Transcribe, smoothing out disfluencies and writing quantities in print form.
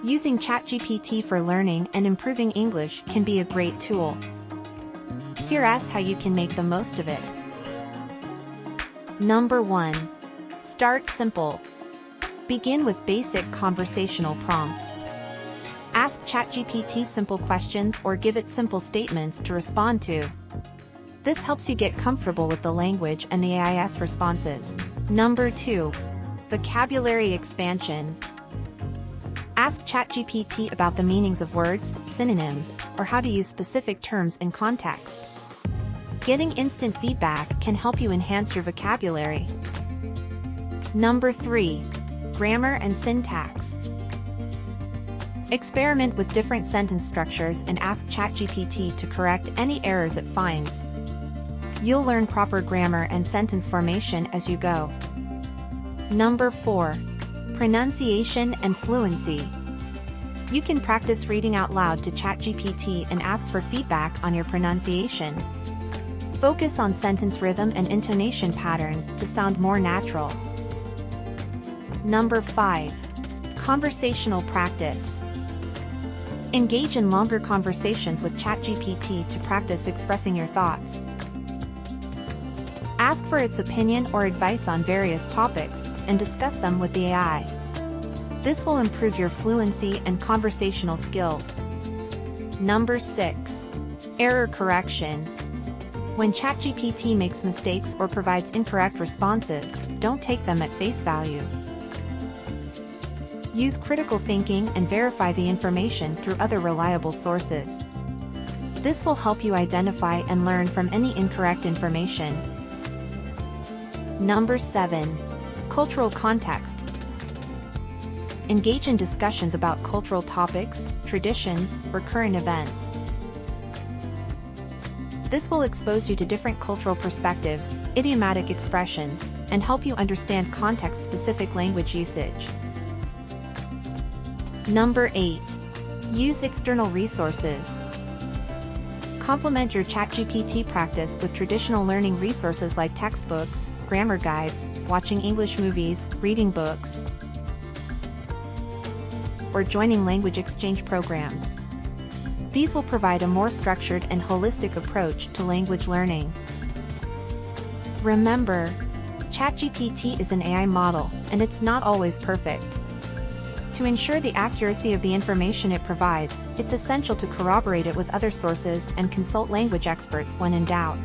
Using Chat GPT for learning and improving English can be a great tool. Here's how you can make the most of it. Number 1. Start simple. Begin with basic conversational prompts. Ask ChatGPT simple questions or give it simple statements to respond to. This helps you get comfortable with the language and the AI's responses. Number 2. Vocabulary expansion. Ask ChatGPT about the meanings of words, synonyms, or how to use specific terms in context. Getting instant feedback can help you enhance your vocabulary. Number 3. Grammar and syntax. Experiment with different sentence structures and ask ChatGPT to correct any errors it finds. You'll learn proper grammar and sentence formation as you go. Number 4. Pronunciation and fluency. You can practice reading out loud to ChatGPT and ask for feedback on your pronunciation. Focus on sentence rhythm and intonation patterns to sound more natural. Number 5. Conversational practice. Engage in longer conversations with ChatGPT to practice expressing your thoughts. Ask for its opinion or advice on various topics, and discuss them with the AI. This will improve your fluency and conversational skills. Number 6. Error correction. When ChatGPT makes mistakes or provides incorrect responses, don't take them at face value. Use critical thinking and verify the information through other reliable sources. This will help you identify and learn from any incorrect information. Number 7. Cultural context. Engage in discussions about cultural topics, traditions, or current events. This will expose you to different cultural perspectives, idiomatic expressions, and help you understand context-specific language usage. Number 8. Use external resources. Complement your ChatGPT practice with traditional learning resources like textbooks, grammar guides, watching English movies, reading books, or joining language exchange programs. These will provide a more structured and holistic approach to language learning. Remember, ChatGPT is an AI model, and it's not always perfect. To ensure the accuracy of the information it provides, it's essential to corroborate it with other sources and consult language experts when in doubt.